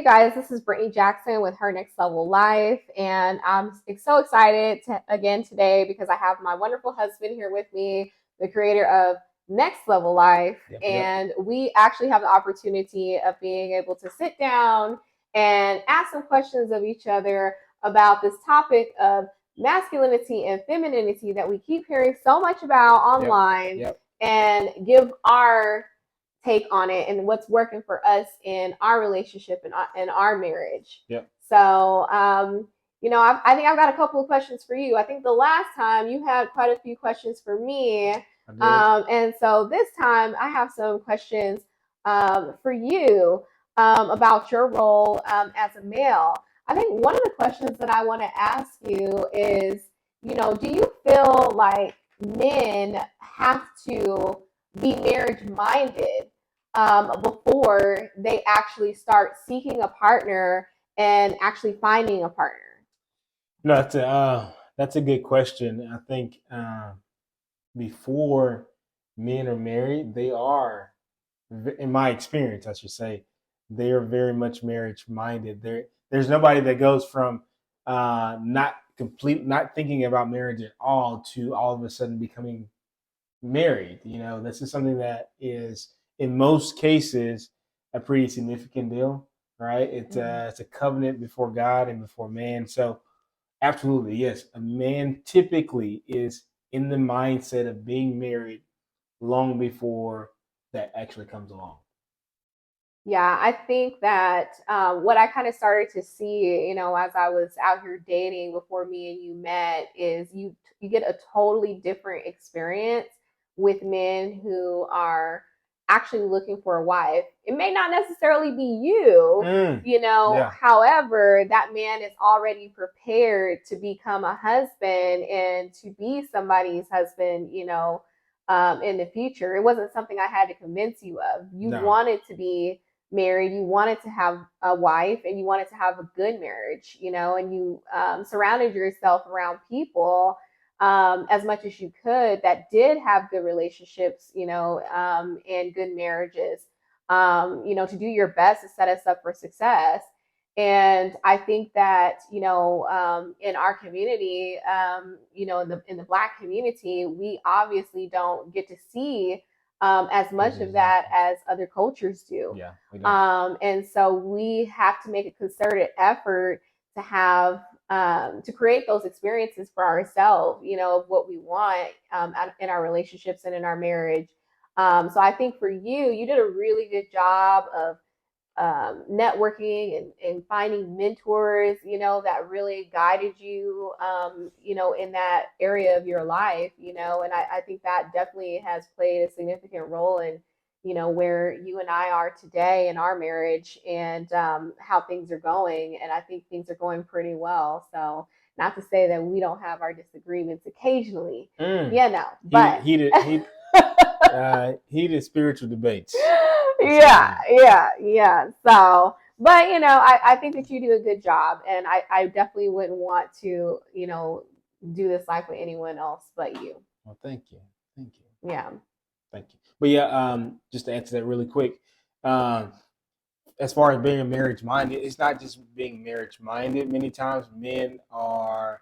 guys, this is Brittany Jackson with Her Next Level Life, and I'm so excited again today because I have my wonderful husband here with me, the creator of Next Level Life, and we actually have the opportunity of being able to sit down and ask some questions of each other about this topic of masculinity and femininity that we keep hearing so much about online, and give our take on it and what's working for us in our relationship and in our marriage. So, I think I've got a couple of questions for you. I think the last time you had quite a few questions for me. And so this time I have some questions for you about your role as a male. I think one of the questions that I want to ask you is, do you feel like men have to be marriage minded before they actually start seeking a partner and actually finding a partner? No, that's a good question. I think before men are married, they are, in my experience, I should say, they are very much marriage minded. There's nobody that goes from not thinking about marriage at all to all of a sudden becoming married. This is something that is, in most cases, a pretty significant deal, right? It's a covenant before God and before man. So absolutely, yes, a man typically is in the mindset of being married long before that actually comes along. Yeah, I think that what I kind of started to see, as I was out here dating before me and you met, is you get a totally different experience with men who are actually looking for a wife. It may not necessarily be you, however, that man is already prepared to become a husband and to be somebody's husband, in the future. It wasn't something I had to convince you of. You wanted to be married, you wanted to have a wife, and you wanted to have a good marriage, and you surrounded yourself around people as much as you could that did have good relationships, and good marriages, to do your best to set us up for success. And I think that, in our community, in the Black community, we obviously don't get to see as much of that as other cultures do. And so we have to make a concerted effort to have to create those experiences for ourselves, of what we want in our relationships and in our marriage. So I think for you did a really good job of networking and finding mentors, that really guided you, in that area of your life, and I think that definitely has played a significant role in, where you and I are today in our marriage and how things are going. And I think things are going pretty well. So not to say that we don't have our disagreements occasionally, but heated spiritual debates. Yeah. So, but I think that you do a good job, and I definitely wouldn't want to, do this life with anyone else but you. Well, thank you. Yeah. Thank you. But just to answer that really quick, as far as being marriage minded, it's not just being marriage minded. Many times men are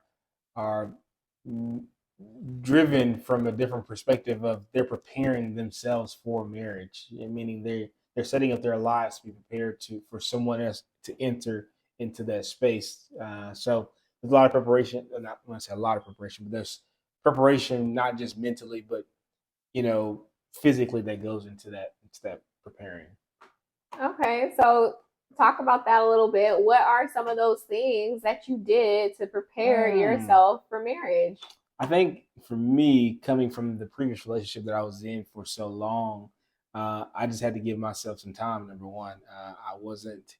driven from a different perspective of they're preparing themselves for marriage, meaning they're setting up their lives to be prepared for someone else to enter into that space. So there's a lot of preparation. Not I want to say a lot of preparation, but there's preparation not just mentally, but physically that goes into that preparing. Okay, so talk about that a little bit. What are some of those things that you did to prepare yourself for marriage? I think for me, coming from the previous relationship that I was in for so long, I just had to give myself some time. Number one, I wasn't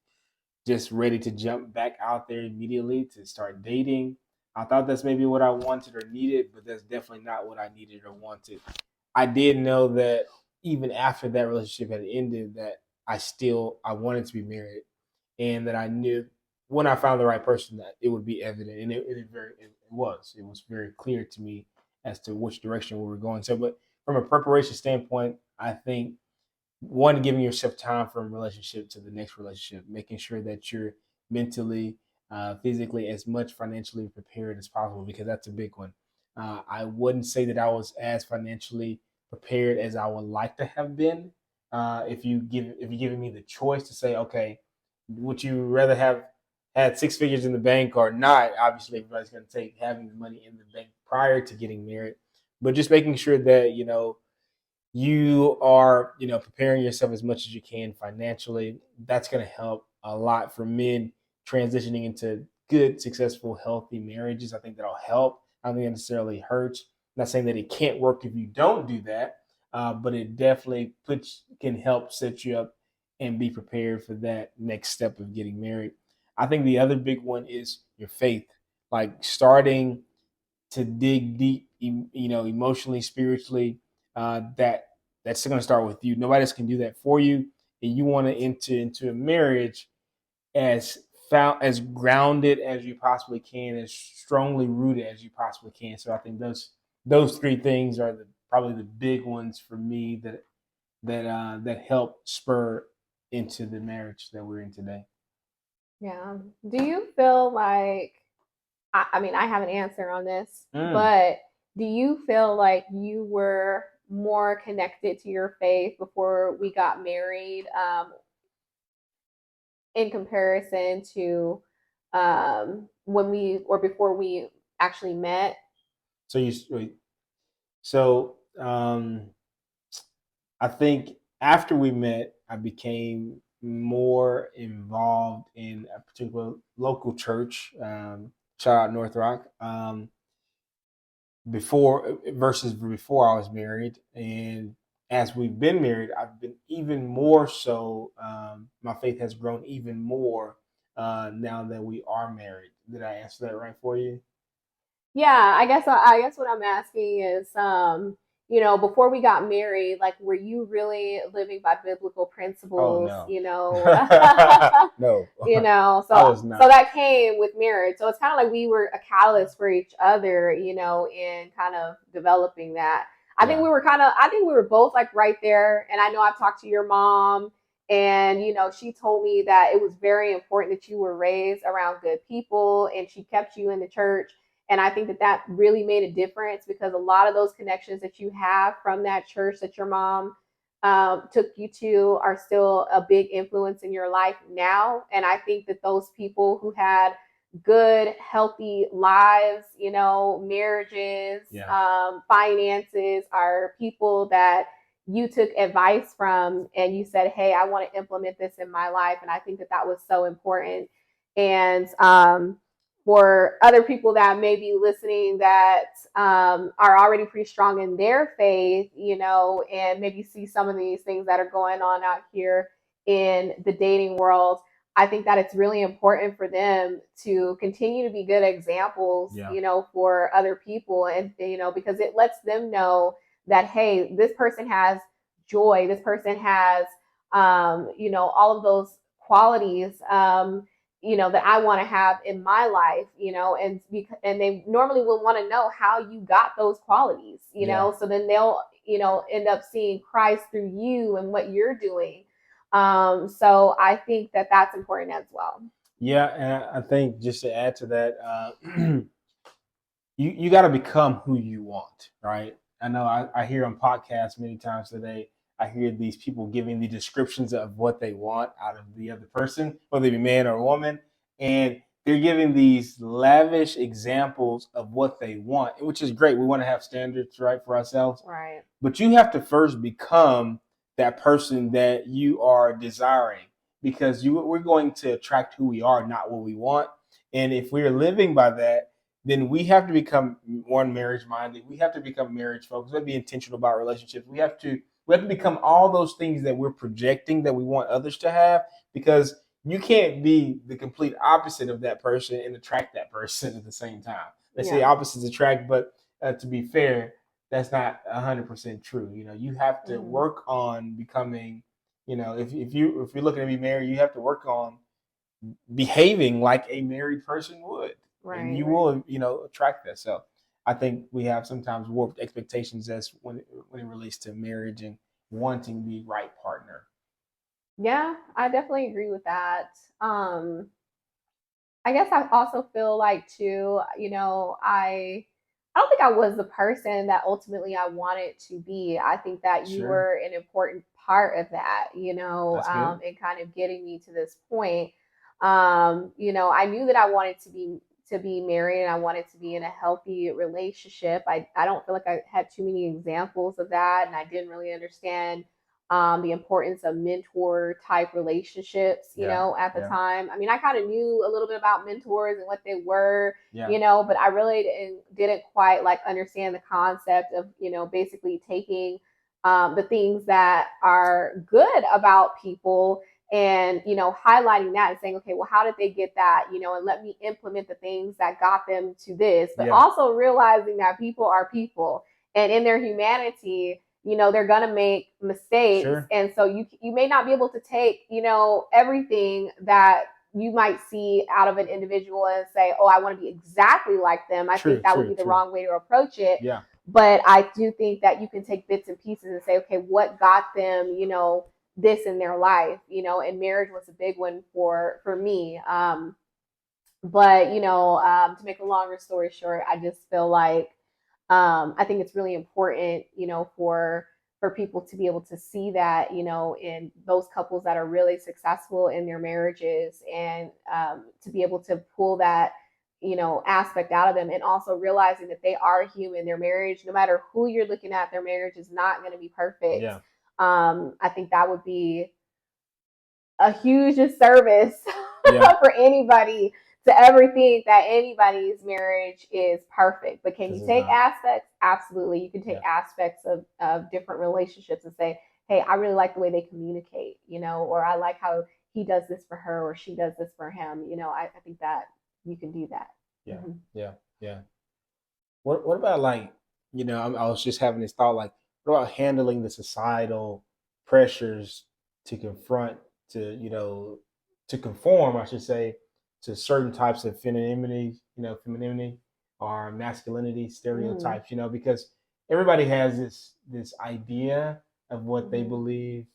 just ready to jump back out there immediately to start dating. I thought that's maybe what I wanted or needed, but that's definitely not what I needed or wanted. I did know that even after that relationship had ended, that I wanted to be married, and that I knew when I found the right person that it would be evident, and it was very clear to me as to which direction we were going. So, but from a preparation standpoint, I think one, giving yourself time from relationship to the next relationship, making sure that you're mentally, physically, as much financially prepared as possible, because that's a big one. I wouldn't say that I was as financially prepared as I would like to have been. If you're giving me the choice to say, okay, would you rather have had six figures in the bank or not? Obviously, everybody's going to take having the money in the bank prior to getting married, but just making sure that you are preparing yourself as much as you can financially. That's going to help a lot for men transitioning into good, successful, healthy marriages. I think that'll help. I don't think it necessarily hurts. I'm not saying that it can't work if you don't do that, but it definitely can help set you up and be prepared for that next step of getting married. I think the other big one is your faith, like starting to dig deep, emotionally, spiritually. That's going to start with you. Nobody else can do that for you, and you want to enter into a marriage as as grounded as you possibly can, as strongly rooted as you possibly can. So I think those three things are probably the big ones for me that help spur into the marriage that we're in today. Yeah. Do you feel like, I mean, I have an answer on this, Mm. but do you feel like you were more connected to your faith before we got married, in comparison to when we or before we actually met? So so I think after we met, I became more involved in a particular local church. Shout out North Rock. Before I was married, and as we've been married, I've been even more so. My faith has grown even more now that we are married. Did I answer that right for you? Yeah, I guess what I'm asking is, before we got married, like, were you really living by biblical Oh principles? no, You know, no, I so was not. that came with marriage. So it's kind of like we were a catalyst for each other, in kind of developing that. Yeah, I think we were both like right there. And I know I've talked to your mom, and she told me that it was very important that you were raised around good people, and she kept you in the church. And I think that that really made a difference, because a lot of those connections that you have from that church that your mom took you to are still a big influence in your life now. And I think that those people who had good, healthy lives, marriages, yeah, finances, are people that you took advice from and you said, hey, I want to implement this in my life. And I think that that was so important. And for other people that may be listening that are already pretty strong in their faith, and maybe see some of these things that are going on out here in the dating world, I think that it's really important for them to continue to be good examples, yeah, for other people. And, because it lets them know that, hey, this person has joy, this person has, all of those qualities, that I want to have in my life, and they normally will want to know how you got those qualities, yeah. so then they'll, end up seeing Christ through you and what you're doing. So I think that that's important as well. Yeah, and I think just to add to that, you got to become who you want, right? I know I hear on podcasts many times today. I hear these people giving the descriptions of what they want out of the other person, whether it be man or woman, and they're giving these lavish examples of what they want, which is great. We want to have standards, right, for ourselves, Right. but you have to first become that person that you are desiring, because we're going to attract who we are, not what we want. And if we're living by that, then we have to become one, marriage minded. We have to become marriage focused. We have to be intentional about relationships. We have to become all those things that we're projecting that we want others to have, because you can't be the complete opposite of that person and attract that person at the same time. They say Yeah. opposites attract, but to be fair, that's not 100% true. You have to Mhm. work on becoming. If you're looking to be married, you have to work on behaving like a married person would, and Right. you Right. will, attract that. So I think we have sometimes warped expectations as when it relates to marriage and wanting the right partner. Yeah, I definitely agree with that. Um, I guess I also feel like too, I don't think I was the person that ultimately I wanted to be. I think that you Sure. were an important part of that, That's good. in kind of getting me to this point. I knew that I wanted to be married and I wanted to be in a healthy relationship. I don't feel like I had too many examples of that, and I didn't really understand the importance of mentor type relationships, Yeah. at the Yeah. time. I mean, I kind of knew a little bit about mentors and what they were, Yeah. but I really didn't quite like understand the concept of, basically taking the things that are good about people and, highlighting that and saying, okay, well, how did they get that, and let me implement the things that got them to this, but Yeah. also realizing that people are people and in their humanity, they're going to make mistakes. Sure. And so you may not be able to take, everything that you might see out of an individual and say, oh, I want to be exactly like them. I think that would be the wrong way to approach it. Yeah. But I do think that you can take bits and pieces and say, okay, what got them, this in their life, and marriage was a big one for me. But to make a longer story short, I just feel like I think it's really important, for people to be able to see that, in those couples that are really successful in their marriages, and to be able to pull that, aspect out of them, and also realizing that they are human. Their marriage, no matter who you're looking at, their marriage is not going to be perfect. Yeah. I think that would be a huge disservice Yeah. for anybody to ever think that anybody's marriage is perfect. But can you take aspects? Absolutely. You can take aspects of different relationships and say, hey, I really like the way they communicate, or I like how he does this for her or she does this for him. I think that you can do that. Yeah. Mm-hmm. Yeah. Yeah. What about like, I was just having this thought, like, what about handling the societal pressures to confront, to, to conform, I should say, to certain types of femininity or masculinity Mm-hmm. stereotypes, because everybody has this idea of what they Mm-hmm. believe,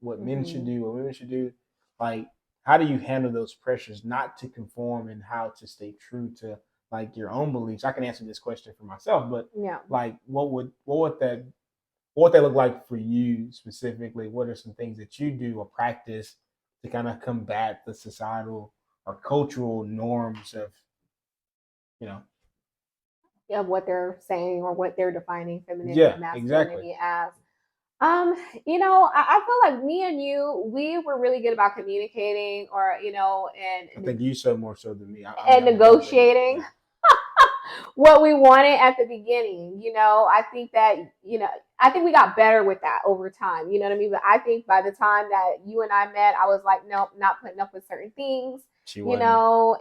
what men should Mm-hmm. do, what women should do. Like, how do you handle those pressures not to conform, and how to stay true to like your own beliefs? I can answer this question for myself, but Yeah. like what would that look like for you specifically? What are some things that you do or practice to kind of combat the societal or cultural norms of, you know? Of what they're saying or what they're defining femininity Yeah, and exactly. masculinity as. I feel like me and you, we were really good about communicating, or I and think you so more so than me. I mean, and I'm definitely, negotiating yeah. what we wanted at the beginning. I think that, I think we got better with that over time. You know what I mean? But I think by the time that you and I met, I was like, nope, not putting up with certain things. She wasn't.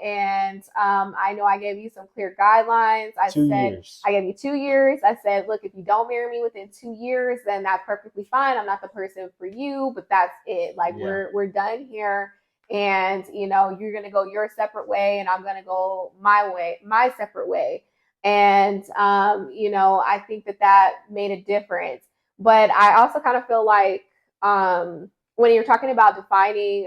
And I know I gave you some clear guidelines. I 2 years. said I gave you 2 years. I said, look, if you don't marry me within 2 years, then that's perfectly fine. I'm not the person for you, but that's it. Like, Yeah. we're done here, and you're gonna go your separate way and I'm gonna go my separate way. And I think that made a difference. But I also kind of feel like, when you're talking about defining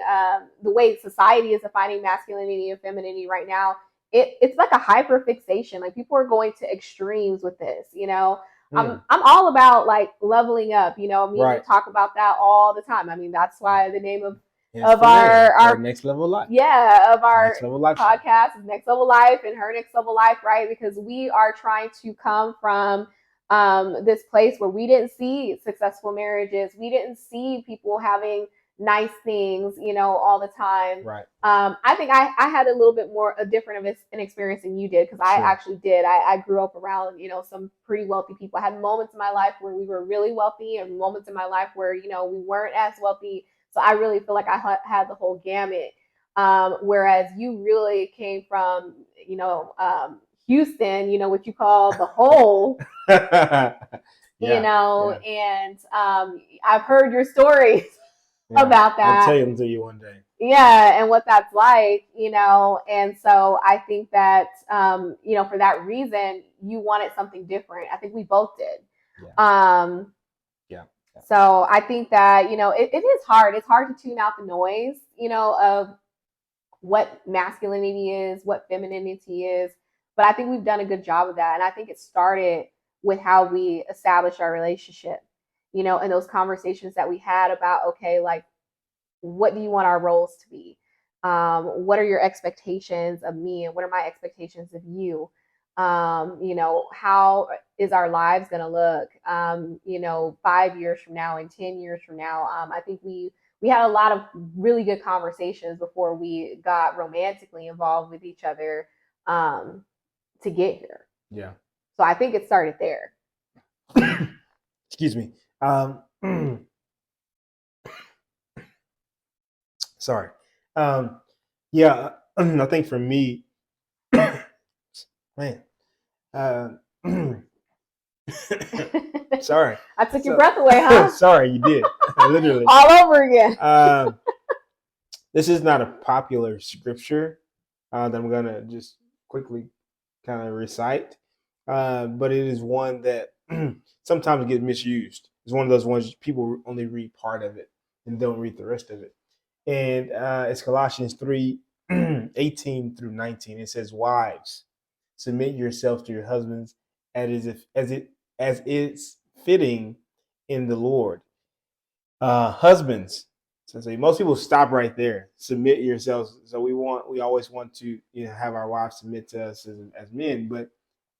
the way society is defining masculinity and femininity right now, it's like a hyper fixation. Like, people are going to extremes with this. I'm all about like leveling up. Me and you talk about that all the time. I mean, that's why the name of our next level life. Yeah, of our Next Level Life podcast is Next Level Life, and her Next Level Life, right? Because we are trying to come from this place where we didn't see successful marriages, we didn't see people having nice things, all the time. Right. I think I had a little bit more a different of an experience than you did, because I actually did. I grew up around some pretty wealthy people. I had moments in my life where we were really wealthy, and moments in my life where we weren't as wealthy. So I really feel like I had the whole gamut. Whereas you really came from, Houston, what you call the whole, and I've heard your stories about that. I'll tell them to you one day. Yeah, and what that's like, and so I think that, for that reason, you wanted something different. I think we both did. Yeah. So I think that, it is hard. It's hard to tune out the noise, of what masculinity is, what femininity is. But I think we've done a good job of that. And I think it started with how we established our relationship, and those conversations that we had about, okay, like, what do you want our roles to be? What are your expectations of me, and what are my expectations of you? How is our lives going to look, 5 years from now and 10 years from now? I think we had a lot of really good conversations before we got romantically involved with each other, to get here. Yeah. So I think it started there. Excuse me. Sorry. Yeah, I think for me, man, sorry. I took your breath away, huh? Sorry, you did. Literally. All over again. This is not a popular scripture that I'm going to just quickly kind of recite, but it is one that sometimes gets misused. It's one of those ones people only read part of it and don't read the rest of it. And it's Colossians 3:18 through 19. It says, "Wives, submit yourselves to your husbands as it's fitting in the Lord." Husbands, so most people stop right there. Submit yourselves. So we always want to have our wives submit to us as men, but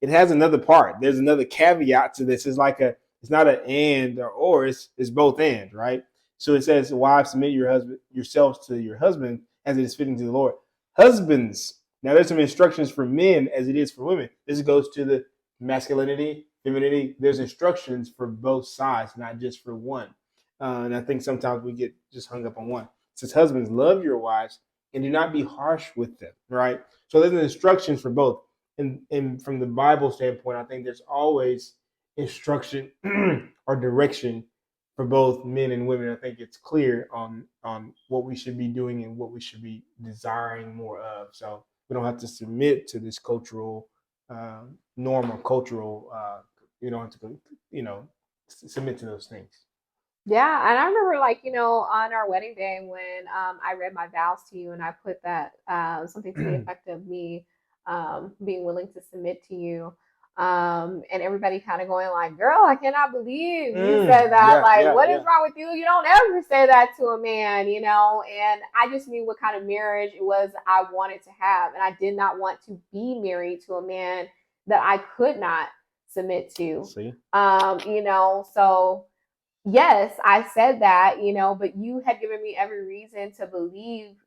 it has another part. There's another caveat to this. It's not an and or it's both and, right? So it says, "Wives, submit yourselves to your husband as it is fitting to the Lord." Husbands. Now there's some instructions for men as it is for women. This goes to the masculinity, femininity. There's instructions for both sides, not just for one. And I think sometimes we get just hung up on one. It says, "Husbands, love your wives and do not be harsh with them," right? So there's instructions for both. And from the Bible standpoint, I think there's always instruction or direction for both men and women. I think it's clear on what we should be doing and what we should be desiring more of. So we don't have to submit to this cultural norm or cultural, submit to those things. Yeah, and I remember, on our wedding day when I read my vows to you, and I put that something to the effect of me being willing to submit to you, and everybody kind of going like, "Girl, I cannot believe you said that. What is wrong with you? You don't ever say that to a man, And I just knew what kind of marriage it was I wanted to have, and I did not want to be married to a man that I could not submit to. See? So yes, I said that, but you had given me every reason to believe,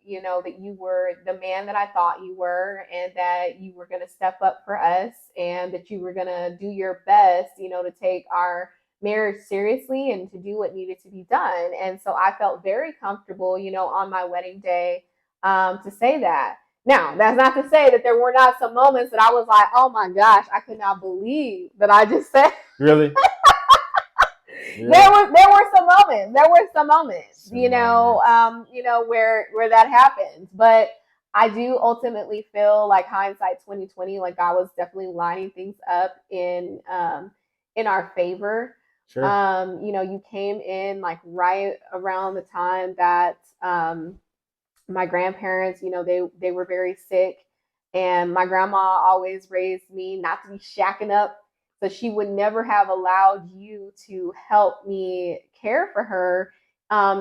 that you were the man that I thought you were, and that you were going to step up for us, and that you were going to do your best, to take our marriage seriously and to do what needed to be done. And so I felt very comfortable, on my wedding day, to say that. Now, that's not to say that there were not some moments that I was like, "Oh my gosh, I could not believe that I just said." Really? Yeah. There were some moments. Where that happens. But I do ultimately feel like hindsight 2020, like God was definitely lining things up in our favor. Sure. You came in like right around the time that my grandparents, they were very sick, and my grandma always raised me not to be shacking up. So she would never have allowed you to help me care for her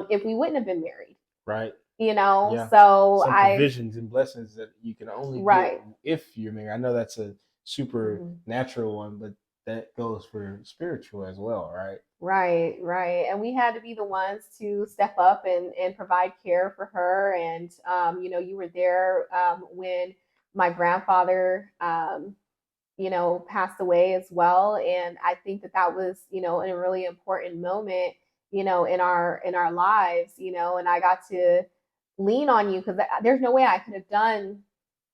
if we wouldn't have been married. Right. So some provisions and blessings that you can only get if you're married. I know that's a super natural one, but that goes for spiritual as well, right? Right. And we had to be the ones to step up and provide care for her. And, you were there when my grandfather passed away as well. And I think that was, a really important moment, in our lives, and I got to lean on you because there's no way I could have done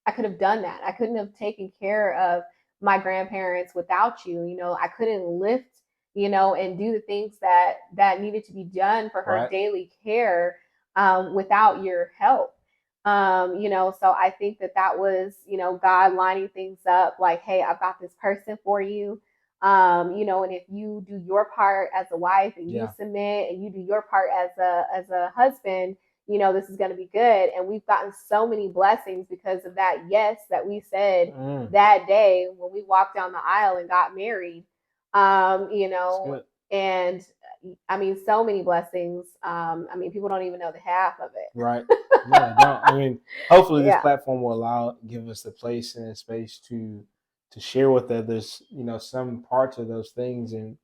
that. I couldn't have taken care of my grandparents without you. I couldn't lift, and do the things that needed to be done for her daily care without your help. So I think that was, God lining things up like, "Hey, I've got this person for you. You know, and if you do your part as a wife and you submit and you do your part as a husband, you know, this is going to be good. And we've gotten so many blessings because of that yes that we said that day when we walked down the aisle and got married. You know, and I mean, so many blessings. I mean, people don't even know the half of it. Right. No, don't. I mean, hopefully this platform will give us the place and the space to share with others, you know, some parts of those things, and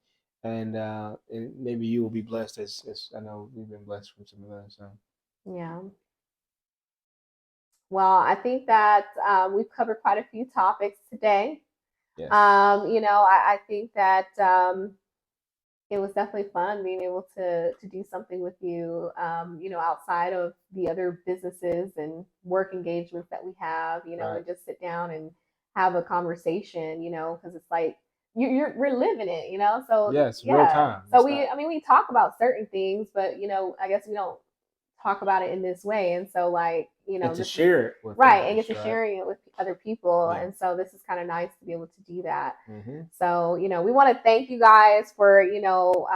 maybe you will be blessed as I know we've been blessed from some of those. So. Yeah. Well, I think that we've covered quite a few topics today. Yes. You know, I think that it was definitely fun being able to do something with you, you know, outside of the other businesses and work engagements that we have, you know, and just sit down and have a conversation, you know, because it's like we're living it, you know. So yes, real time. So I mean, we talk about certain things, but you know, I guess we don't talk about it in this way. And so, like, you know, to share it with and get to sharing it with other people. And so this is kind of nice to be able to do that. So, you know, we want to thank you guys for, you know,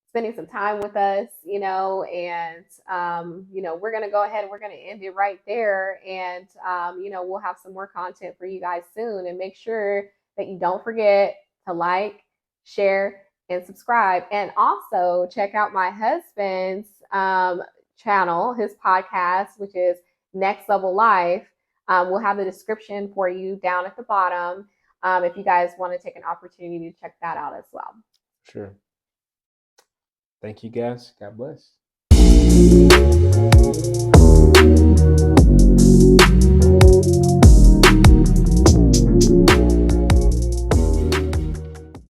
spending some time with us, you know, and, you know, we're going to go ahead and we're going to end it right there. And, you know, we'll have some more content for you guys soon, and make sure that you don't forget to like, share, and subscribe. And also check out my husband's channel, his podcast, which is Next Level Life. We'll have the description for you down at the bottom if you guys want to take an opportunity to check that out as well. Sure. Thank you, guys. God bless.